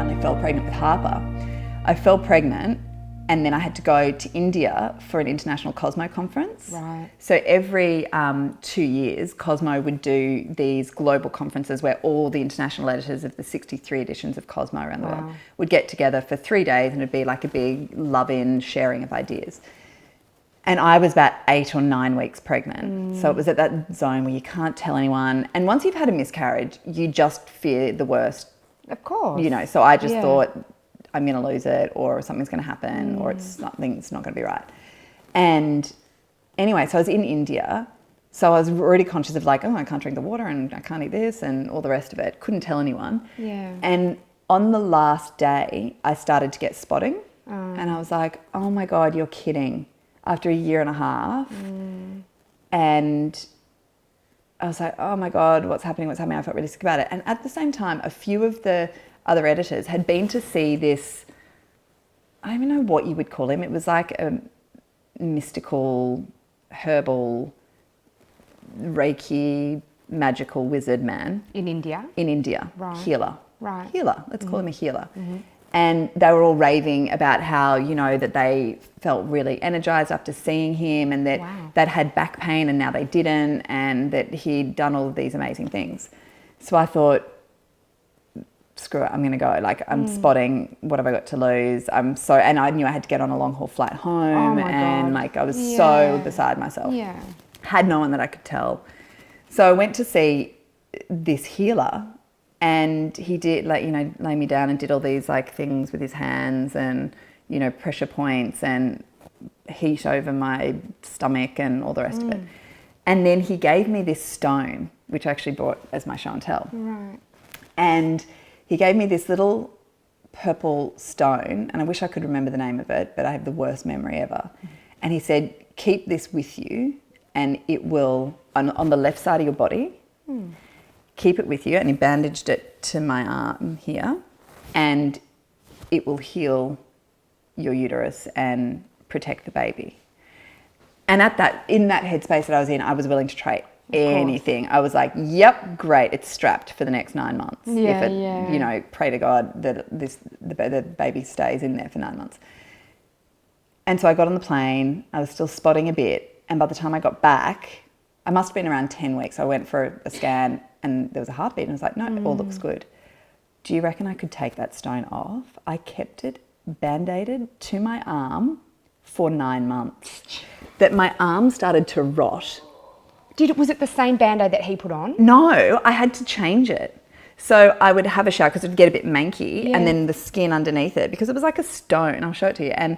finally fell pregnant with Harper. I fell pregnant and then I had to go to India for an international Cosmo conference. Right. So every 2 years, Cosmo would do these global conferences where all the international editors of the 63 editions of Cosmo around the world would get together for 3 days, and it'd be like a big love-in sharing of ideas. And I was about 8 or 9 weeks pregnant. So it was at that zone where you can't tell anyone. And once you've had a miscarriage, you just fear the worst. Of course. You know, so I just thought, I'm going to lose it, or something's going to happen, or it's not going to be right. And anyway, so I was in India. So I was already conscious of like, oh, I can't drink the water and I can't eat this and all the rest of it. Couldn't tell anyone. Yeah. And on the last day, I started to get spotting. And I was like, oh my God, you're kidding. After a year and a half. And I was like, oh my God, what's happening? I felt really sick about it. And at the same time, a few of the other editors had been to see this, I don't even know what you would call him. It was like a mystical, herbal, Reiki, magical wizard man. In India? In India. Right. Healer. Right. Healer. Let's call him a healer. And they were all raving about how, you know, that they felt really energized after seeing him, and that they'd had back pain and now they didn't, and that he'd done all of these amazing things. So I thought, screw it, I'm going to go. Like, I'm spotting, what have I got to lose? And I knew I had to get on a long haul flight home, and like I was so beside myself. Yeah. Had no one that I could tell. So I went to see this healer. And he did, like, you know, lay me down and did all these like things with his hands, and, you know, pressure points and heat over my stomach and all the rest of it. And then he gave me this stone, which I actually bought as my show and tell. Right. And he gave me this little purple stone, and I wish I could remember the name of it, but I have the worst memory ever. And he said, keep this with you, and it will, on the left side of your body, keep it with you. And he bandaged it to my arm here, and it will heal your uterus and protect the baby. And in that headspace that I was in, I was willing to try anything. I was like, yep, great, it's strapped for the next 9 months. You know, pray to God that the baby stays in there for 9 months. And so I got on the plane. I was still spotting a bit, and by the time I got back, I must have been around 10 weeks. I went for a scan, and there was a heartbeat, and I was like, no, it all looks good. Do you reckon I could take that stone off? I kept it band-aided to my arm for 9 months. That my arm started to rot. Was it the same Band-Aid that he put on? No, I had to change it. So I would have a shower because it would get a bit manky, and then the skin underneath it, because it was like a stone. I'll show it to you. And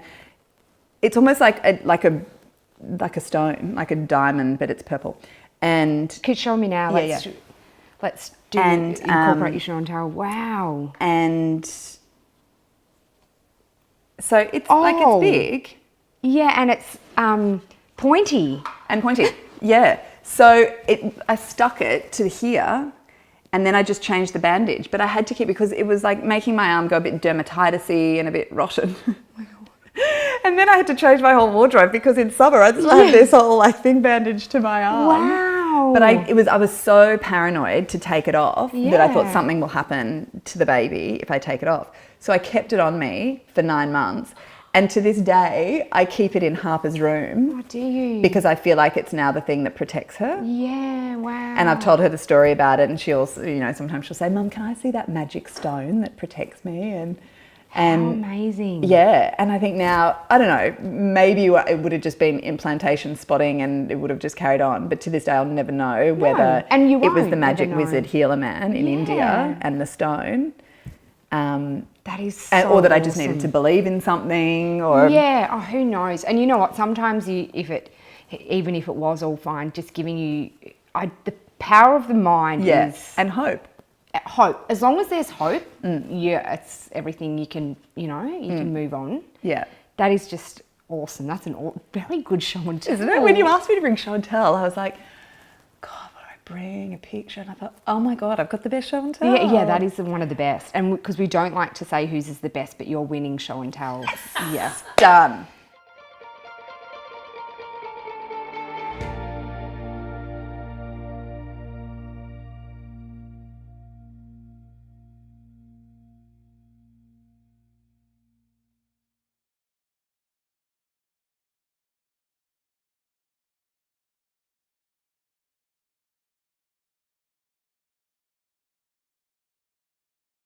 it's almost like a stone, like a diamond, but it's purple. And could you show me now? Let's do incorporate your show and tell. Wow. And so it's like, it's big. Yeah, and it's pointy. And pointy, yeah. So I stuck it to here, and then I just changed the bandage. But I had to keep, because it was like making my arm go a bit dermatitis-y and a bit rotten. And then I had to change my whole wardrobe, because in summer I just had this whole like thing bandaged to my arm. Wow. But I was so paranoid to take it off that I thought something will happen to the baby if I take it off. So I kept it on me for 9 months. And to this day, I keep it in Harper's room. Oh, do you? Because I feel like it's now the thing that protects her. Yeah, wow. And I've told her the story about it, and she'll, you know, sometimes she'll say, Mum, can I see that magic stone that protects me? And how amazing. Yeah, and I think now, I don't know, maybe it would have just been implantation spotting and it would have just carried on. But to this day, I'll never know whether it was the magic wizard healer man in India and the stone. That is so or that I awesome. just needed to believe in something, or who knows? And you know what? Sometimes even if it was all fine, just giving you the power of the mind is and hope. Hope. As long as there's hope, it's everything you can. You know, you can move on. Yeah, that is just awesome. That's very good show and tell, isn't it? When you asked me to bring show and tell, I was like, God, what do I bring? A picture? And I thought, oh my God, I've got the best show and tell. Yeah, that is one of the best. And because we don't like to say whose is the best, but you're winning show and tell. Yes, done.